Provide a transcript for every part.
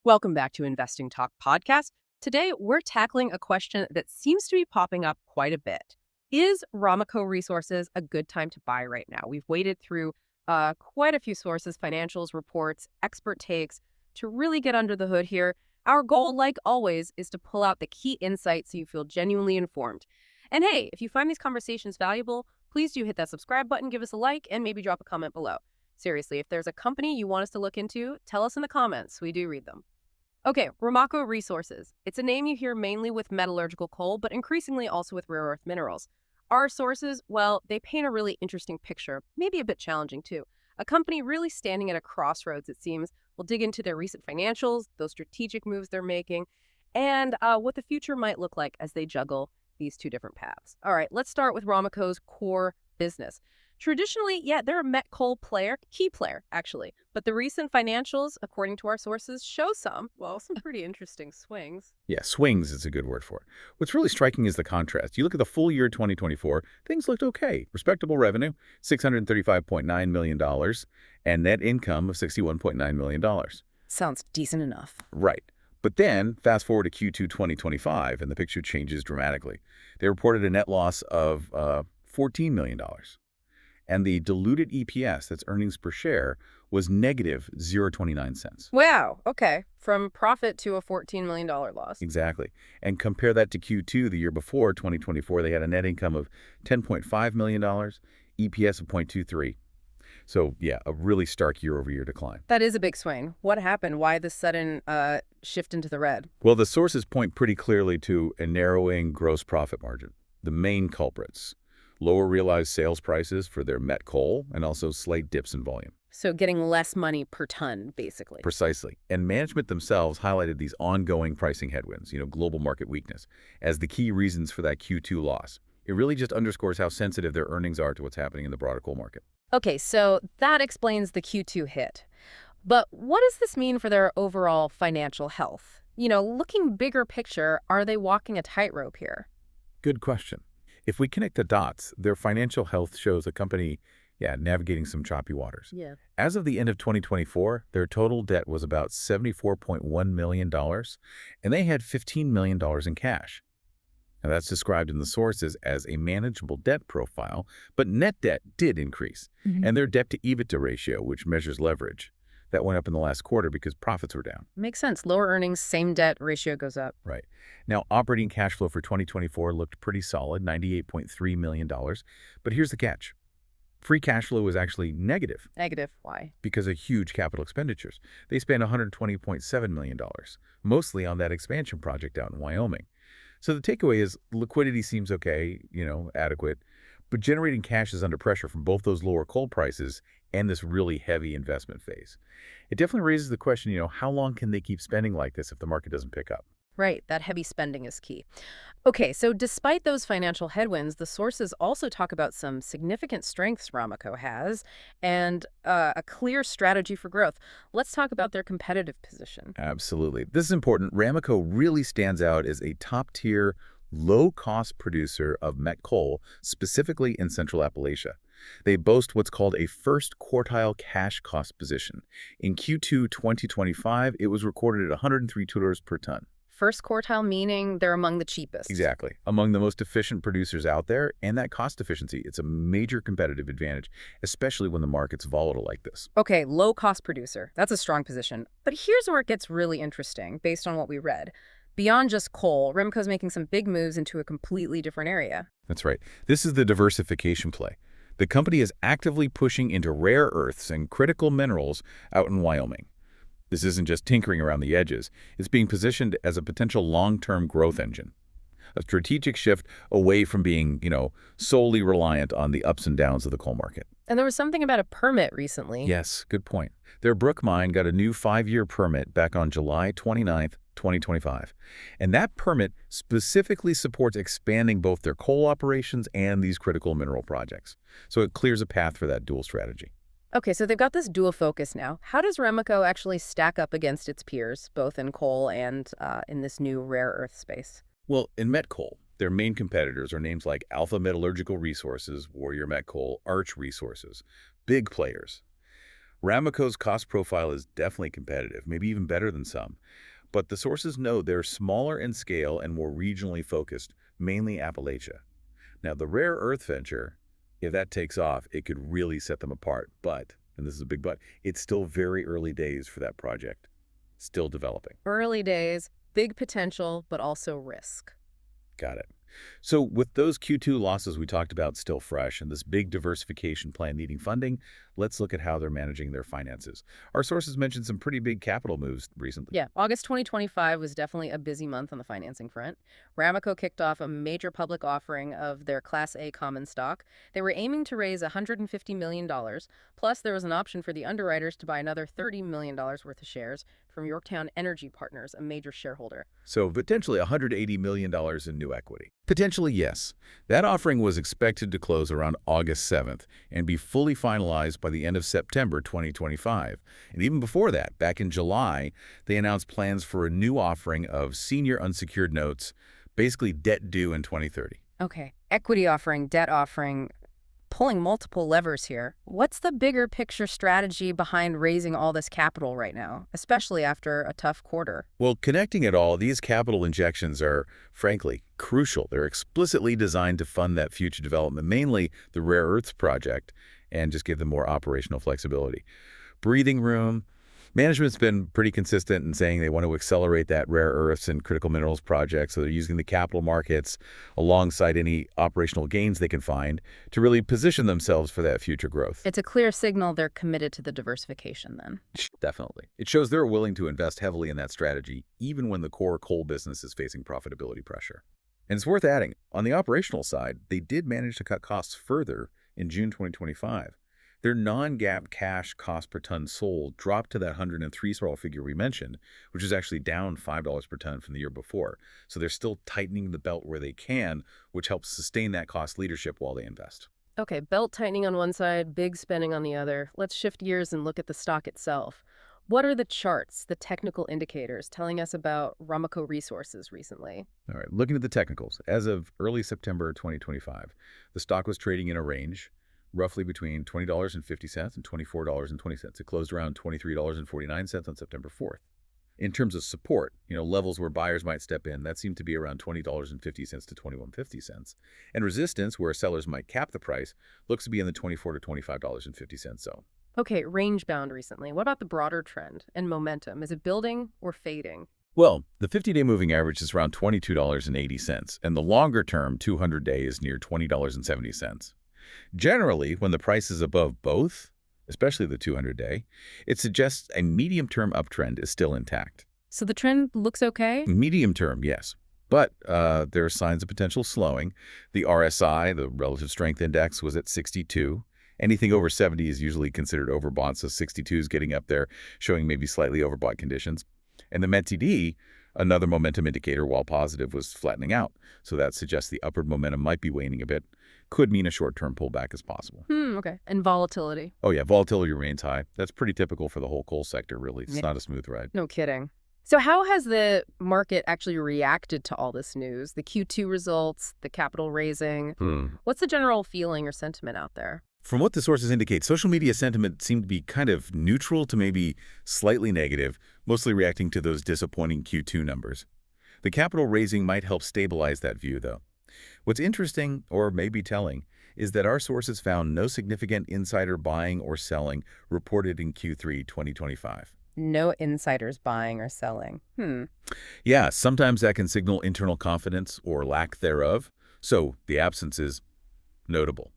Welcome back to Investing Talk podcast. Today, we're tackling a question that seems to be popping up quite a bit. Is Ramaco Resources a good time to buy right now? We've waded through quite a few sources, financials, reports, expert takes to really get under the hood here. Our goal, like always, is to pull out the key insights so you feel genuinely informed. And hey, if you find these conversations valuable, please do hit that subscribe button, give us a like, and maybe drop a comment below. Seriously, if there's a company you want us to look into, tell us in the comments. We do read them. Okay, Ramaco Resources. It's a name you hear mainly with metallurgical coal, but increasingly also with rare earth minerals. Our sources, well, they paint a really interesting picture, maybe a bit challenging too. A company really standing at a crossroads, it seems. We'll dig into their recent financials, those strategic moves they're making, and what the future might look like as they juggle these two different paths. All right, let's start with Ramaco's core business. Traditionally, yeah, they're a met coal player, key player, actually. But the recent financials, according to our sources, show some pretty interesting swings. Yeah, swings is a good word for it. What's really striking is the contrast. You look at the full year 2024, things looked okay. Respectable revenue, $635.9 million, and net income of $61.9 million. Sounds decent enough. Right. But then, fast forward to Q2 2025, and the picture changes dramatically. They reported a net loss of $14 million. And the diluted EPS, that's earnings per share, was negative 0.29 cents. Wow, okay. From profit to a $14 million loss. Exactly. And compare that to Q2 the year before, 2024, they had a net income of $10.5 million, EPS of 0.23. So, yeah, a really stark year-over-year decline. That is a big swing. What happened? Why this sudden shift into the red? Well, the sources point pretty clearly to a narrowing gross profit margin. The main culprits: lower realized sales prices for their met coal, and also slight dips in volume. So getting less money per ton, basically. Precisely. And management themselves highlighted these ongoing pricing headwinds, global market weakness, as the key reasons for that Q2 loss. It really just underscores how sensitive their earnings are to what's happening in the broader coal market. Okay, so that explains the Q2 hit. But what does this mean for their overall financial health? Looking bigger picture, are they walking a tightrope here? Good question. If we connect the dots, their financial health shows a company, navigating some choppy waters. Yeah. As of the end of 2024, their total debt was about $74.1 million, and they had $15 million in cash. Now, that's described in the sources as a manageable debt profile, but net debt did increase. And their debt-to-EBITDA ratio, which measures leverage, that went up in the last quarter because profits were down. Makes sense. Lower earnings, same debt ratio goes up. Right. Now, operating cash flow for 2024 looked pretty solid, $98.3 million. But here's the catch. Free cash flow was actually negative. Negative. Why? Because of huge capital expenditures. They spent $120.7 million, mostly on that expansion project out in Wyoming. So the takeaway is liquidity seems okay, adequate, but generating cash is under pressure from both those lower coal prices and this really heavy investment phase. It definitely raises the question, how long can they keep spending like this if the market doesn't pick up? Right, that heavy spending is key. Okay, so despite those financial headwinds, the sources also talk about some significant strengths Ramaco has and a clear strategy for growth. Let's talk about their competitive position. Absolutely. This is important. Ramaco really stands out as a top-tier, low-cost producer of met coal, specifically in Central Appalachia. They boast what's called a first quartile cash cost position. In Q2 2025, it was recorded at $103 per ton. First quartile meaning they're among the cheapest. Exactly. Among the most efficient producers out there, and that cost efficiency, it's a major competitive advantage, especially when the market's volatile like this. Okay, low-cost producer. That's a strong position. But here's where it gets really interesting, based on what we read. Beyond just coal, Ramaco's making some big moves into a completely different area. That's right. This is the diversification play. The company is actively pushing into rare earths and critical minerals out in Wyoming. This isn't just tinkering around the edges. It's being positioned as a potential long-term growth engine, a strategic shift away from being, solely reliant on the ups and downs of the coal market. And there was something about a permit recently. Yes, good point. Their Brook mine got a new 5-year permit back on July 29th, 2025. And that permit specifically supports expanding both their coal operations and these critical mineral projects. So it clears a path for that dual strategy. Okay, so they've got this dual focus now. How does Ramaco actually stack up against its peers, both in coal and in this new rare earth space? Well, in met coal, their main competitors are names like Alpha Metallurgical Resources, Warrior Met Coal, Arch Resources, big players. Ramaco's cost profile is definitely competitive, maybe even better than some. But the sources note they're smaller in scale and more regionally focused, mainly Appalachia. Now, the rare earth venture, if that takes off, it could really set them apart. But, and this is a big but, it's still very early days for that project. Still developing. Early days, big potential, but also risk. Got it. So with those Q2 losses we talked about still fresh and this big diversification plan needing funding, let's look at how they're managing their finances. Our sources mentioned some pretty big capital moves recently. Yeah, August 2025 was definitely a busy month on the financing front. Ramaco kicked off a major public offering of their Class A common stock. They were aiming to raise $150 million, plus there was an option for the underwriters to buy another $30 million worth of shares from Yorktown Energy Partners, a major shareholder. So potentially $180 million in new equity. Potentially, yes. That offering was expected to close around August 7th and be fully finalized by the end of September 2025. And even before that, back in July, they announced plans for a new offering of senior unsecured notes, basically debt due in 2030. Okay, equity offering, debt offering, pulling multiple levers here. What's the bigger picture strategy behind raising all this capital right now, especially after a tough quarter? Well, connecting it all, these capital injections are, frankly, crucial. They're explicitly designed to fund that future development, mainly the rare earths project, and just give them more operational flexibility. Breathing room. Management's been pretty consistent in saying they want to accelerate that rare earths and critical minerals project, so they're using the capital markets alongside any operational gains they can find to really position themselves for that future growth. It's a clear signal they're committed to the diversification then. Definitely. It shows they're willing to invest heavily in that strategy, even when the core coal business is facing profitability pressure. And it's worth adding, on the operational side, they did manage to cut costs further in June 2025. Their non-GAAP cash cost per ton sold dropped to that 103 figure we mentioned, which is actually down $5 per ton from the year before. So they're still tightening the belt where they can, which helps sustain that cost leadership while they invest. Okay, belt tightening on one side, big spending on the other. Let's shift gears and look at the stock itself. What are the charts, the technical indicators, telling us about Ramaco Resources recently? All right, looking at the technicals, as of early September 2025, the stock was trading in a range roughly between $20.50 and $24.20. It closed around $23.49 on September 4th. In terms of support, levels where buyers might step in, that seemed to be around $20.50 to $21.50. And resistance, where sellers might cap the price, looks to be in the $24 to $25.50 zone. Okay, range bound recently. What about the broader trend and momentum? Is it building or fading? Well, the 50-day moving average is around $22.80, and the longer-term 200-day is near $20.70. Generally, when the price is above both, especially the 200-day, it suggests a medium-term uptrend is still intact. So the trend looks okay? Medium-term, yes. But there are signs of potential slowing. The RSI, the Relative Strength Index, was at 62. Anything over 70 is usually considered overbought, so 62 is getting up there, showing maybe slightly overbought conditions. And the METC, another momentum indicator, while positive, was flattening out. So that suggests the upward momentum might be waning a bit. Could mean a short-term pullback is possible. Okay. And volatility? Oh, yeah, volatility remains high. That's pretty typical for the whole coal sector, really. It's not a smooth ride. No kidding. So how has the market actually reacted to all this news? The Q2 results, the capital raising? What's the general feeling or sentiment out there? From what the sources indicate, social media sentiment seemed to be kind of neutral to maybe slightly negative, mostly reacting to those disappointing Q2 numbers. The capital raising might help stabilize that view, though. What's interesting, or maybe telling, is that our sources found no significant insider buying or selling reported in Q3 2025. No insiders buying or selling. Yeah, sometimes that can signal internal confidence or lack thereof, so the absence is notable.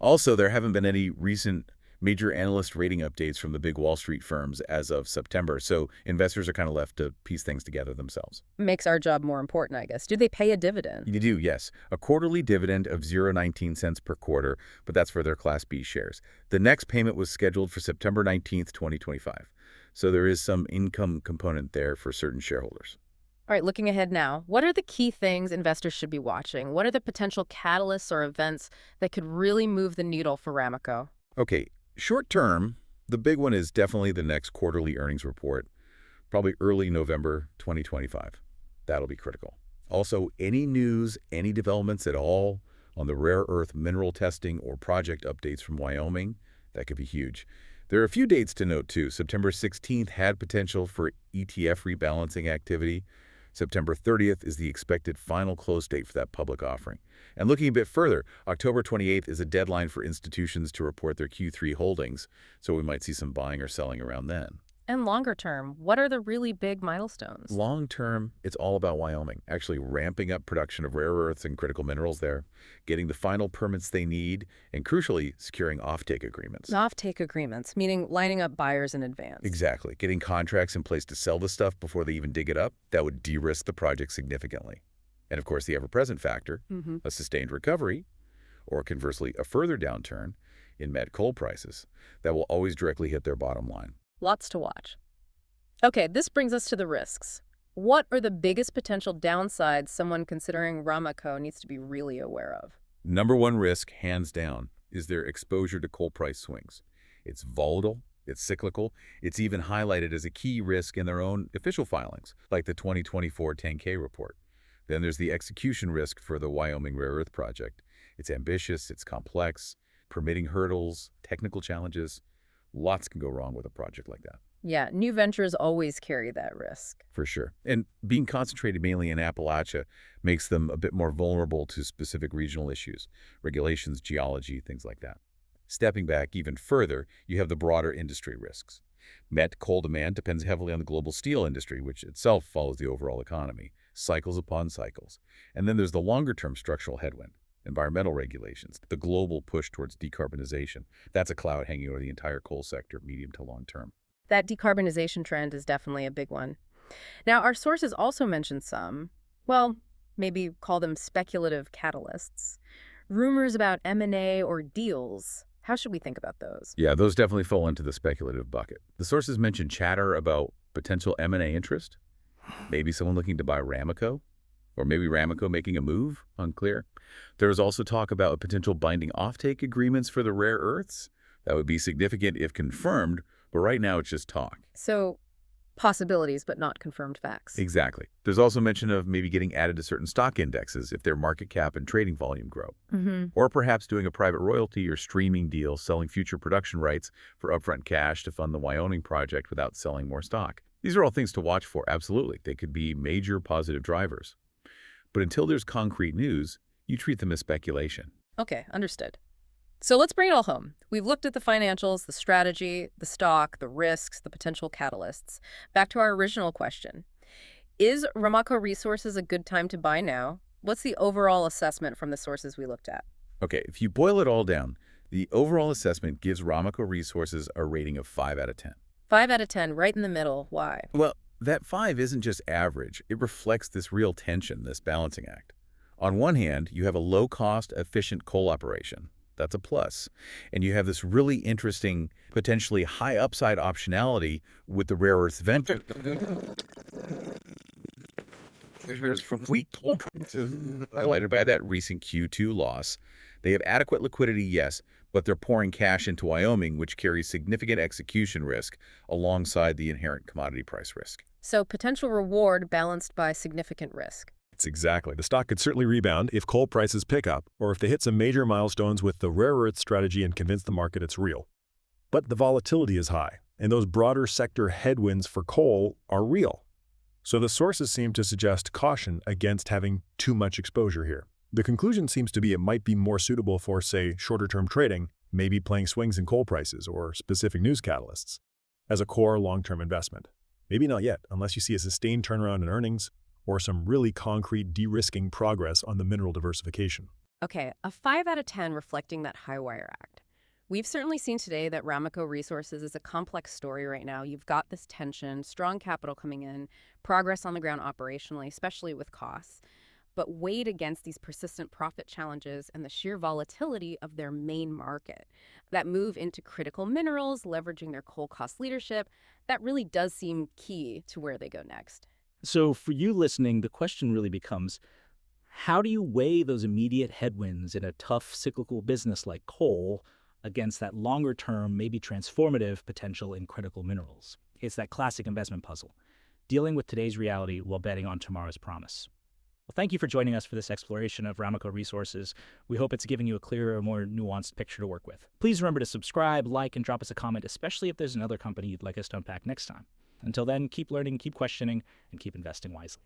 Also, there haven't been any recent major analyst rating updates from the big Wall Street firms as of September, so investors are kind of left to piece things together themselves. Makes our job more important, I guess. Do they pay a dividend? You do, yes. A quarterly dividend of 0.19 cents per quarter, but that's for their Class B shares. The next payment was scheduled for September 19th, 2025. So there is some income component there for certain shareholders. All right, looking ahead now, what are the key things investors should be watching? What are the potential catalysts or events that could really move the needle for Ramaco? Okay, short term, the big one is definitely the next quarterly earnings report, probably early November 2025. That'll be critical. Also, any news, any developments at all on the rare earth mineral testing or project updates from Wyoming, that could be huge. There are a few dates to note, too. September 16th had potential for ETF rebalancing activity. September 30th is the expected final close date for that public offering. And looking a bit further, October 28th is a deadline for institutions to report their Q3 holdings, so we might see some buying or selling around then. And longer term, what are the really big milestones? Long term, it's all about Wyoming, actually ramping up production of rare earths and critical minerals there, getting the final permits they need, and crucially, securing offtake agreements. Offtake agreements, meaning lining up buyers in advance. Exactly. Getting contracts in place to sell the stuff before they even dig it up, that would de-risk the project significantly. And of course, the ever-present factor, a sustained recovery, or conversely, a further downturn in met coal prices, that will always directly hit their bottom line. Lots to watch. Okay, this brings us to the risks. What are the biggest potential downsides someone considering Ramaco needs to be really aware of? Number one risk, hands down, is their exposure to coal price swings. It's volatile, it's cyclical, it's even highlighted as a key risk in their own official filings, like the 2024 10K report. Then there's the execution risk for the Wyoming Rare Earth Project. It's ambitious, it's complex, permitting hurdles, technical challenges. Lots can go wrong with a project like that. Yeah, new ventures always carry that risk. For sure. And being concentrated mainly in Appalachia makes them a bit more vulnerable to specific regional issues, regulations, geology, things like that. Stepping back even further, you have the broader industry risks. Met coal demand depends heavily on the global steel industry, which itself follows the overall economy, cycles upon cycles. And then there's the longer-term structural headwind. Environmental regulations, the global push towards decarbonization. That's a cloud hanging over the entire coal sector, medium to long term. That decarbonization trend is definitely a big one. Now, our sources also mention some, well, maybe call them speculative catalysts. Rumors about M&A or deals. How should we think about those? Yeah, those definitely fall into the speculative bucket. The sources mention chatter about potential M&A interest, maybe someone looking to buy Ramaco, or maybe Ramaco making a move, unclear. There is also talk about potential binding offtake agreements for the rare earths. That would be significant if confirmed, but right now it's just talk. So, possibilities, but not confirmed facts. Exactly. There's also mention of maybe getting added to certain stock indexes if their market cap and trading volume grow. Or perhaps doing a private royalty or streaming deal, selling future production rights for upfront cash to fund the Wyoming project without selling more stock. These are all things to watch for, absolutely. They could be major positive drivers. But until there's concrete news, you treat them as speculation. Okay, understood. So let's bring it all home. We've looked at the financials, the strategy, the stock, the risks, the potential catalysts. Back to our original question. Is Ramaco Resources a good time to buy now? What's the overall assessment from the sources we looked at? Okay, if you boil it all down, the overall assessment gives Ramaco Resources a rating of 5 out of 10. 5 out of 10, right in the middle. Why? Well, that 5 isn't just average. It reflects this real tension, this balancing act. On one hand, you have a low-cost, efficient coal operation. That's a plus. And you have this really interesting, potentially high-upside optionality with the rare earths venture. From weak coal prices, highlighted by that recent Q2 loss. They have adequate liquidity, yes, but they're pouring cash into Wyoming, which carries significant execution risk alongside the inherent commodity price risk. So potential reward balanced by significant risk. It's exactly. The stock could certainly rebound if coal prices pick up or if they hit some major milestones with the rare earth strategy and convince the market it's real. But the volatility is high, and those broader sector headwinds for coal are real. So the sources seem to suggest caution against having too much exposure here. The conclusion seems to be it might be more suitable for, say, shorter-term trading, maybe playing swings in coal prices or specific news catalysts, as a core long-term investment. Maybe not yet, unless you see a sustained turnaround in earnings or some really concrete de-risking progress on the mineral diversification. Okay, a 5 out of 10 reflecting that high wire act. We've certainly seen today that Ramaco Resources is a complex story right now. You've got this tension, strong capital coming in, progress on the ground operationally, especially with costs, but weighed against these persistent profit challenges and the sheer volatility of their main market. That move into critical minerals, leveraging their coal cost leadership, that really does seem key to where they go next. So for you listening, the question really becomes, how do you weigh those immediate headwinds in a tough cyclical business like coal against that longer-term, maybe transformative potential in critical minerals? It's that classic investment puzzle, dealing with today's reality while betting on tomorrow's promise. Well, thank you for joining us for this exploration of Ramaco resources. We hope it's giving you a clearer, more nuanced picture to work with. Please remember to subscribe, like, and drop us a comment, especially if there's another company you'd like us to unpack next time. Until then, keep learning, keep questioning, and keep investing wisely.